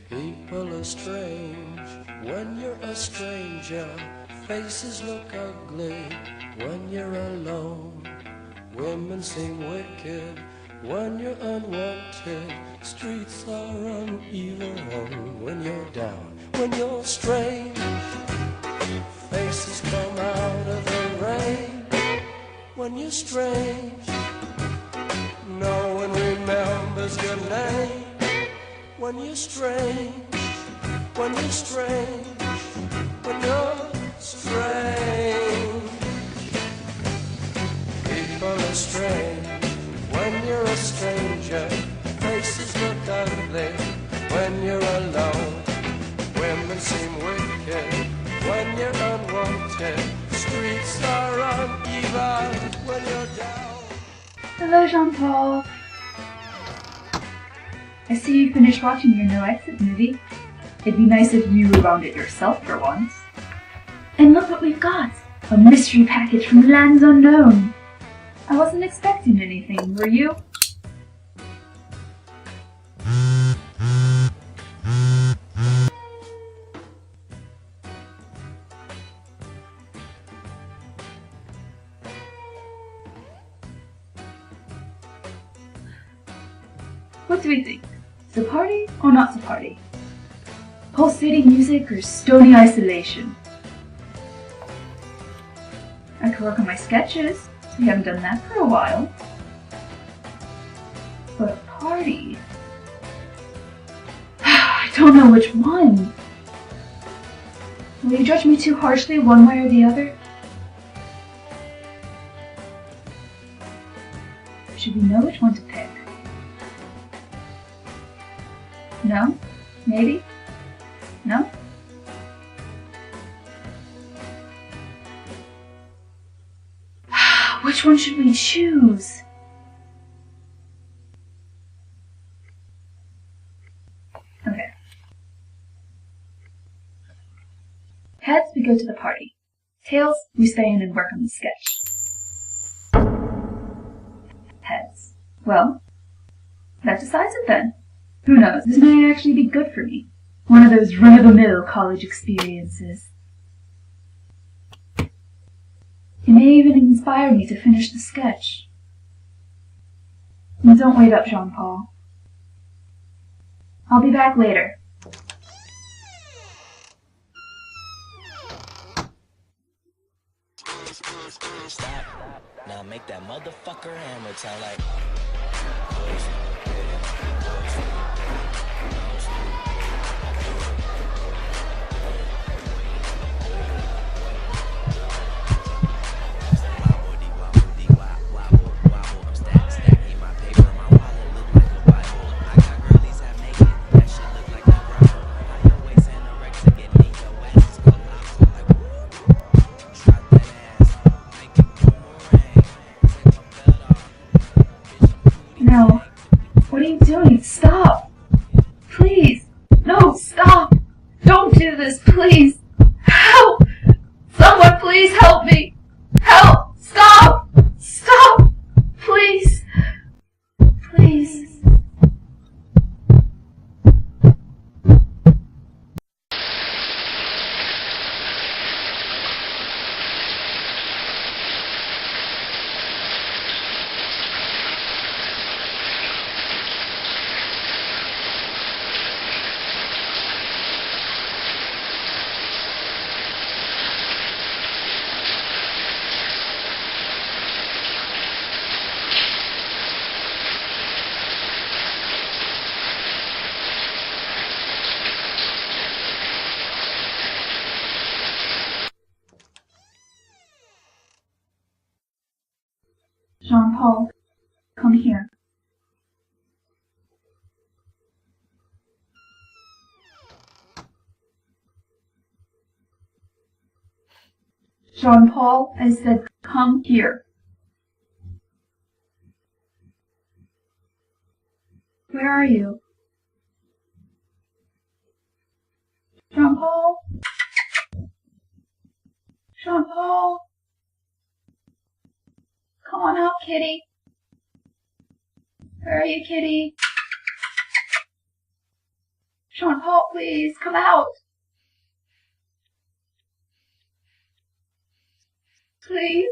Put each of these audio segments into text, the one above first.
People are strange when you're a stranger. Faces look ugly when you're alone. Women seem wicked when you're unwanted. Streets are uneven when you're down. When you're strange, faces come out of the rain. When you're strange, no one remembers your name. When you're strange, when you're strange, when you're strange. People are strange when you're a stranger. Faces look ugly when you're alone. Women seem wicked when you're unwanted. Streets are uneven when you're down. Hello, Jean-Paul. I see you finished watching your No Exit movie. It'd be nice if you wound it yourself for once. And look what we've got! A mystery package from lands unknown! I wasn't expecting anything, were you? What do we think? To party or not to party? Pulsating music or stony isolation? I could work on my sketches. We haven't done that for a while. But a party? I don't know which one. Will you judge me too harshly one way or the other? Should we know which one to pick? No? Maybe? No? Which one should we choose? Okay. Heads, we go to the party. Tails, we stay in and work on the sketch. Heads. Well, that decides it then. Who knows, this might actually be good for me. One of those run-of-the-mill college experiences. It may even inspire me to finish the sketch. And don't wait up, Jean-Paul. I'll be back later. Stop. Now make that motherfucker hammer sound like. No. What are you doing? Stop! Please! No, stop! Don't do this, please! Help! Someone please help me! Help! Stop! Stop! Please! Please! Jean-Paul, come here. Jean-Paul, I said come here. Where are you? Jean-Paul? Jean-Paul? Come on out, kitty. Where are you, kitty? Jean-Paul, please, come out. Please.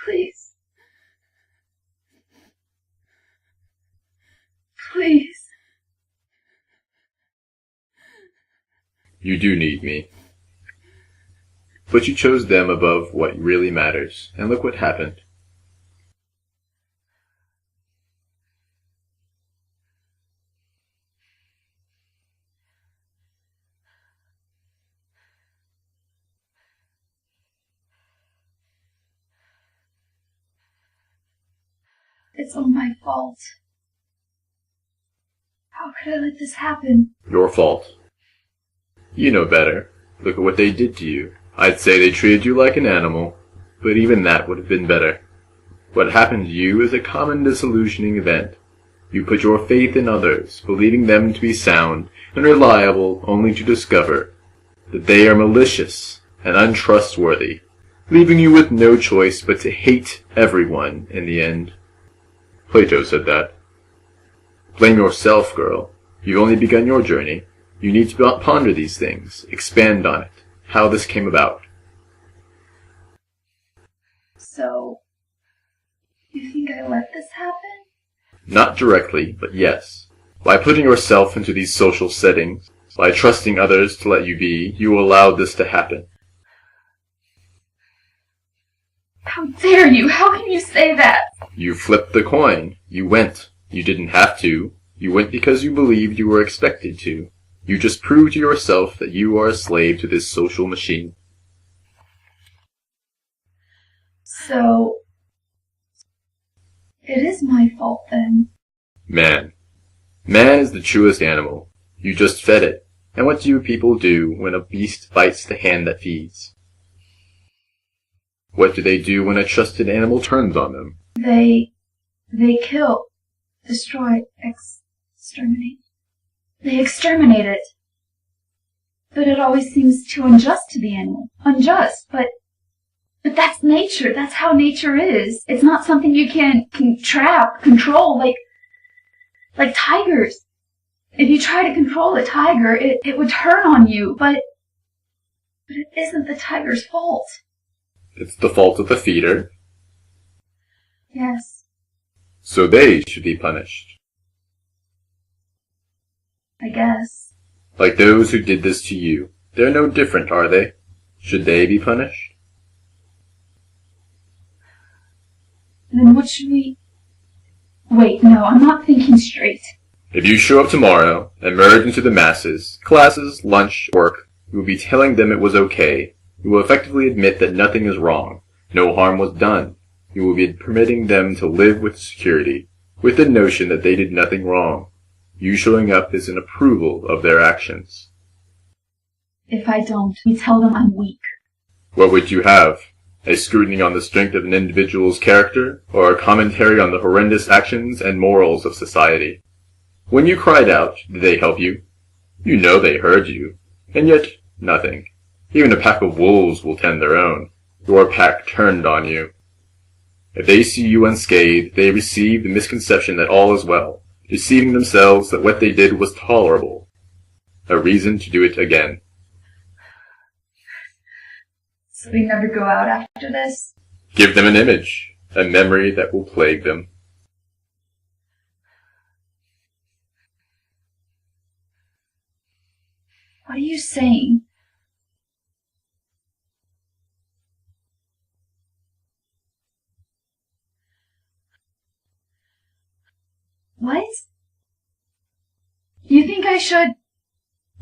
Please. Please. You do need me. But you chose them above what really matters, and look what happened. It's all my fault. How could I let this happen? Your fault. You know better. Look at what they did to you. I'd say they treated you like an animal, but even that would have been better. What happened to you is a common disillusioning event. You put your faith in others, believing them to be sound and reliable, only to discover that they are malicious and untrustworthy, leaving you with no choice but to hate everyone in the end. Plato said that. Blame yourself, girl. You've only begun your journey. You need to ponder these things, expand on it, how this came about. So, you think I let this happen? Not directly, but yes. By putting yourself into these social settings, by trusting others to let you be, you allowed this to happen. How dare you? How can you say that? You flipped the coin. You went. You didn't have to. You went because you believed you were expected to. You just proved to yourself that you are a slave to this social machine. So, it is my fault then. Man. Man is the truest animal. You just fed it. And what do people do when a beast bites the hand that feeds? What do they do when a trusted animal turns on them? They kill, destroy, exterminate. They exterminate it. But it always seems too unjust to the animal. Unjust, but that's nature. That's how nature is. It's not something you can trap, control, like tigers. If you try to control a tiger, it would turn on you, but it isn't the tiger's fault. It's the fault of the feeder. Yes, So they should be punished. I guess. Like those who did this to you. They're no different, are they? Should they be punished? Then what should we... Wait, no, I'm not thinking straight. If you show up tomorrow, emerge into the masses, classes, lunch, work, you will be telling them it was okay. You will effectively admit that nothing is wrong. No harm was done. You will be permitting them to live with security, with the notion that they did nothing wrong. You showing up is an approval of their actions. If I don't, we tell them I'm weak. What would you have? A scrutiny on the strength of an individual's character, or a commentary on the horrendous actions and morals of society? When you cried out, did they help you? You know they heard you. And yet, nothing. Even a pack of wolves will tend their own. Your pack turned on you. If they see you unscathed, they receive the misconception that all is well, deceiving themselves that what they did was tolerable. A reason to do it again. So we never go out after this? Give them an image, a memory that will plague them. What are you saying? What? You think I should...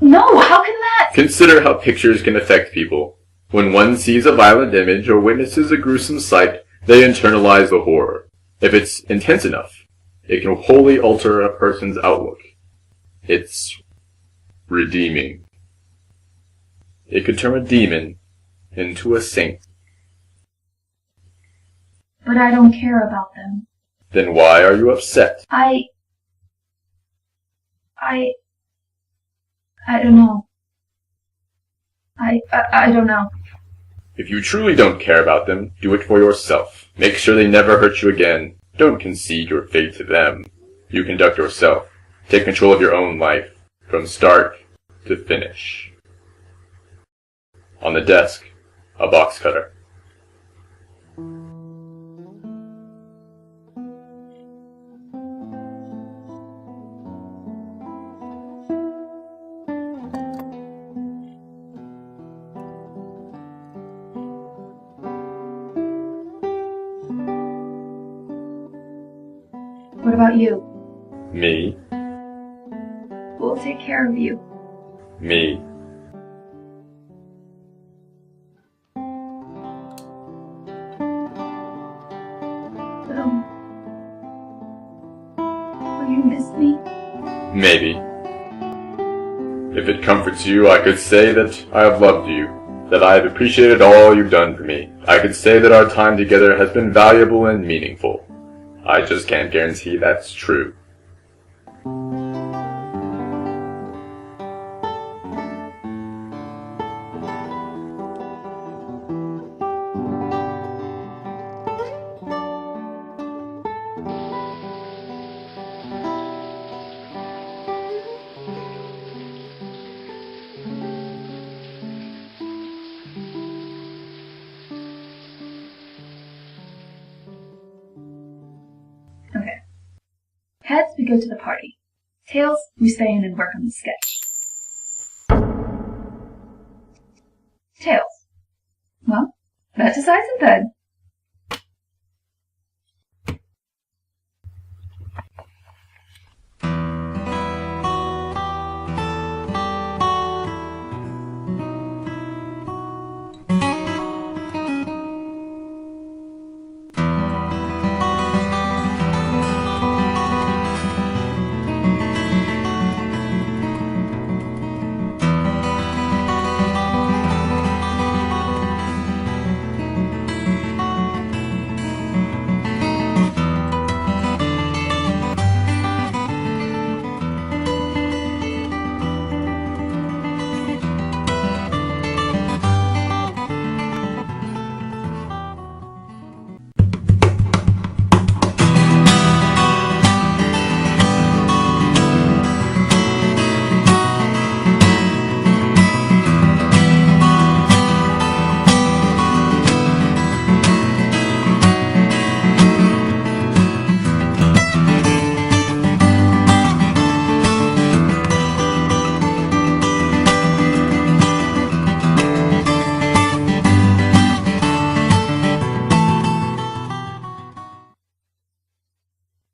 No, how can that... Consider how pictures can affect people. When one sees a violent image or witnesses a gruesome sight, they internalize the horror. If it's intense enough, it can wholly alter a person's outlook. It's redeeming. It could turn a demon into a saint. But I don't care about them. Then why are you upset? I don't know. I don't know. If you truly don't care about them, do it for yourself. Make sure they never hurt you again. Don't concede your fate to them. You conduct yourself. Take control of your own life, from start to finish. On the desk, a box cutter. What about you? Me. Who'll take care of you? Me. Will you miss me? Maybe. If it comforts you, I could say that I have loved you, that I have appreciated all you've done for me. I could say that our time together has been valuable and meaningful. I just can't guarantee that's true. Okay. Heads, we go to the party. Tails, we stay in and work on the sketch. Tails. Well, that decides it then.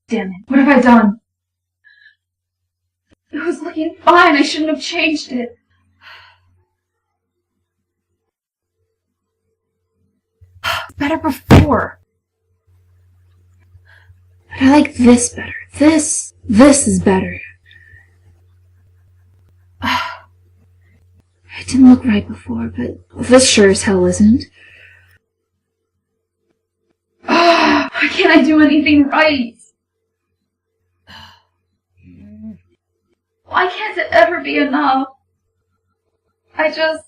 Damn it, what have I done? It was looking fine, I shouldn't have changed it. Better before. But I like this better. This is better. It didn't look right before, but this sure as hell isn't. Why can't I do anything right? Why can't it ever be enough? I just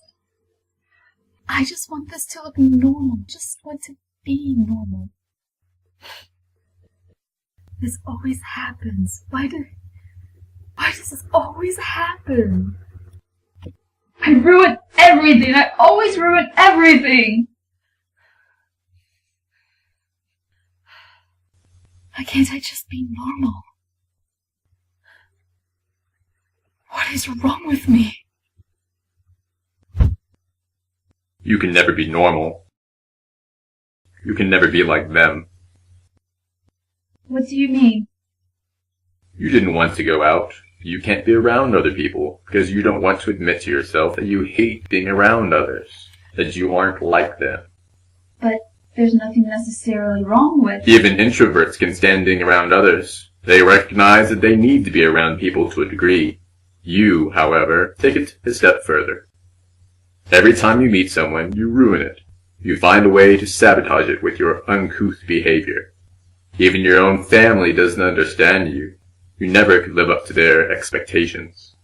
want this to look normal. Just want to be normal. This always happens. Why does this always happen? I ruin everything. I always ruin everything. Why can't I just be normal? What is wrong with me? You can never be normal. You can never be like them. What do you mean? You didn't want to go out. You can't be around other people because you don't want to admit to yourself that you hate being around others, that you aren't like them. But there's nothing necessarily wrong with... Even introverts can stand being around others. They recognize that they need to be around people to a degree. You, however, take it a step further. Every time you meet someone, you ruin it. You find a way to sabotage it with your uncouth behavior. Even your own family doesn't understand you. You never could live up to their expectations.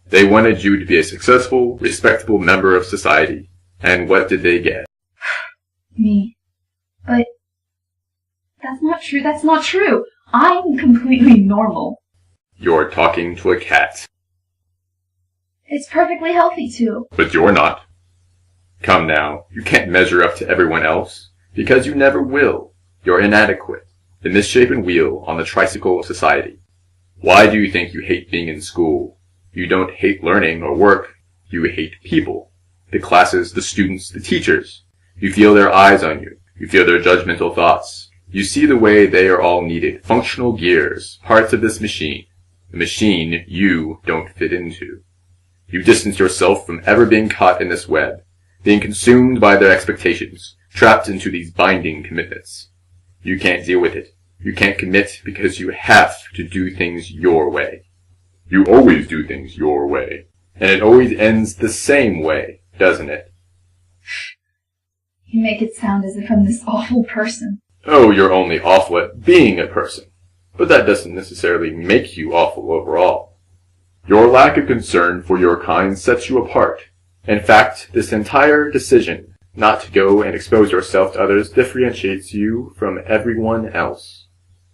They wanted you to be a successful, respectable member of society. And what did they get? Me. But that's not true. That's not true. I'm completely normal. You're talking to a cat. It's perfectly healthy too. But you're not. Come now, you can't measure up to everyone else, because you never will. You're inadequate, the misshapen wheel on the tricycle of society. Why do you think you hate being in school? You don't hate learning or work. You hate people. The classes, the students, the teachers. You feel their eyes on you. You feel their judgmental thoughts. You see the way they are all needed, functional gears, parts of this machine. The machine you don't fit into. You distance yourself from ever being caught in this web, being consumed by their expectations, trapped into these binding commitments. You can't deal with it. You can't commit because you have to do things your way. You always do things your way. And it always ends the same way, doesn't it? You make it sound as if I'm this awful person. Oh, you're only awful at being a person. But that doesn't necessarily make you awful overall. Your lack of concern for your kind sets you apart. In fact, this entire decision not to go and expose yourself to others differentiates you from everyone else.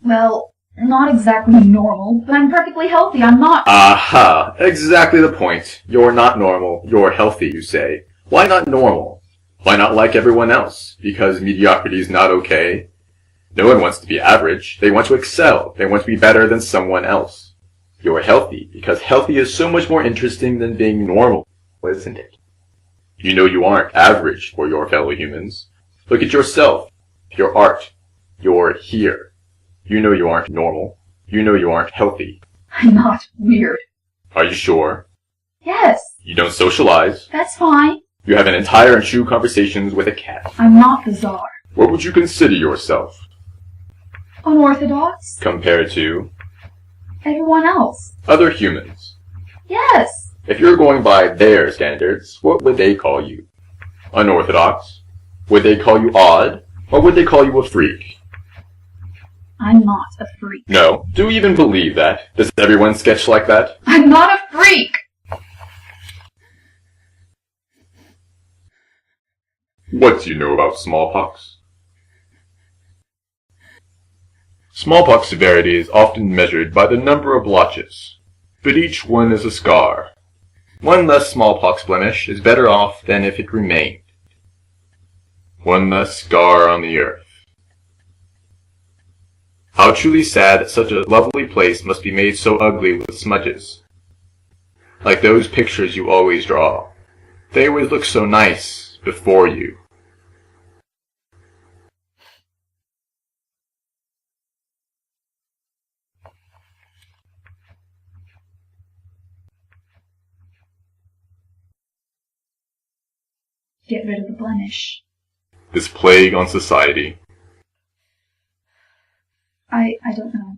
Well, not exactly normal, but I'm perfectly healthy. I'm not. Aha! Exactly the point. You're not normal. You're healthy, you say. Why not normal? Why not like everyone else? Because mediocrity is not okay? No one wants to be average. They want to excel. They want to be better than someone else. You're healthy because healthy is so much more interesting than being normal, isn't it? You know you aren't average for your fellow humans. Look at yourself, your art. You're here. You know you aren't normal. You know you aren't healthy. I'm not weird. Are you sure? Yes. You don't socialize. That's fine. You have an entire and true conversations with a cat. I'm not bizarre. What would you consider yourself? Unorthodox? Compared to Everyone else? other humans. Yes. If you're going by their standards, what would they call you? Unorthodox? Would they call you odd? Or would they call you a freak? I'm not a freak. No. Do you even believe that? Does everyone sketch like that? I'm not a freak! What do you know about smallpox? Smallpox severity is often measured by the number of blotches, but each one is a scar. One less smallpox blemish is better off than if it remained. One less scar on the earth. How truly sad that such a lovely place must be made so ugly with smudges. Like those pictures you always draw. They always look so nice before you. Get rid of the blemish. This plague on society. I don't know.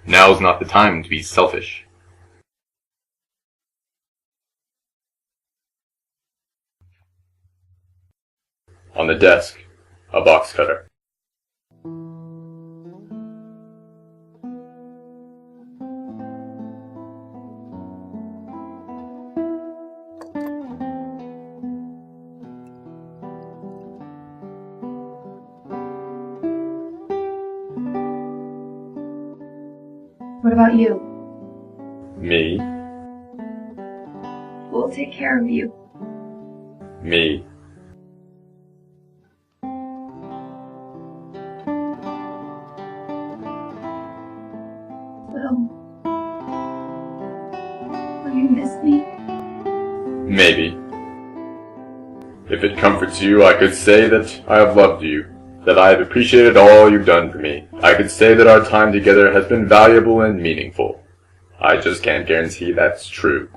Now's not the time to be selfish. On the desk, a box cutter. What about you? Me, We'll take care of you. me. Will you miss me? Maybe. If it comforts you, I could say that I have loved you, that I have appreciated all you've done for me. I could say that our time together has been valuable and meaningful. I just can't guarantee that's true.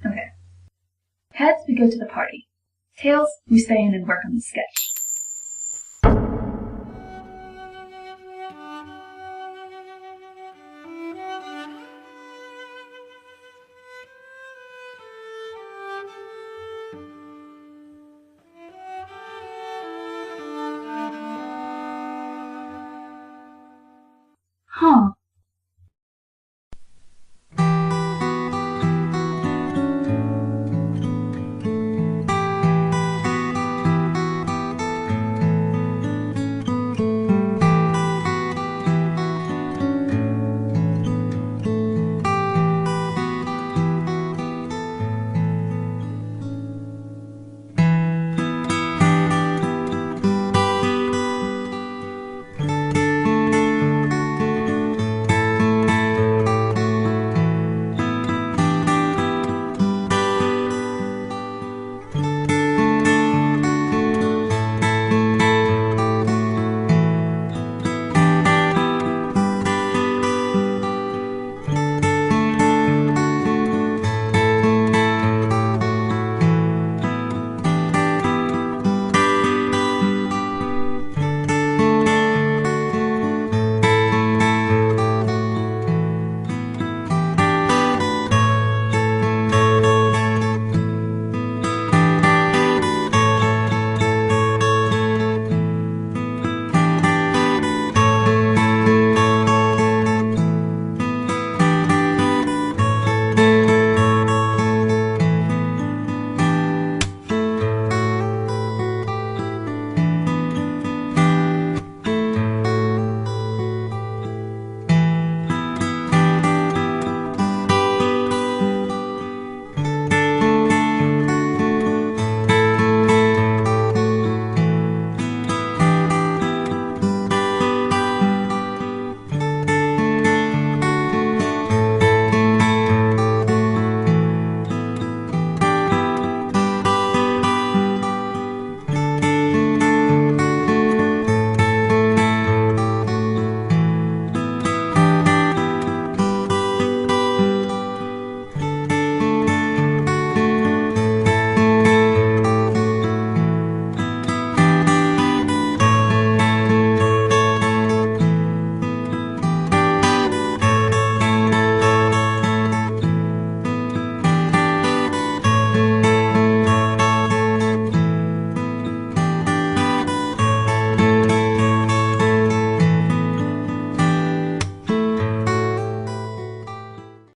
Okay. Heads, we go to the party. Tails, we stay in and work on the sketch. Huh.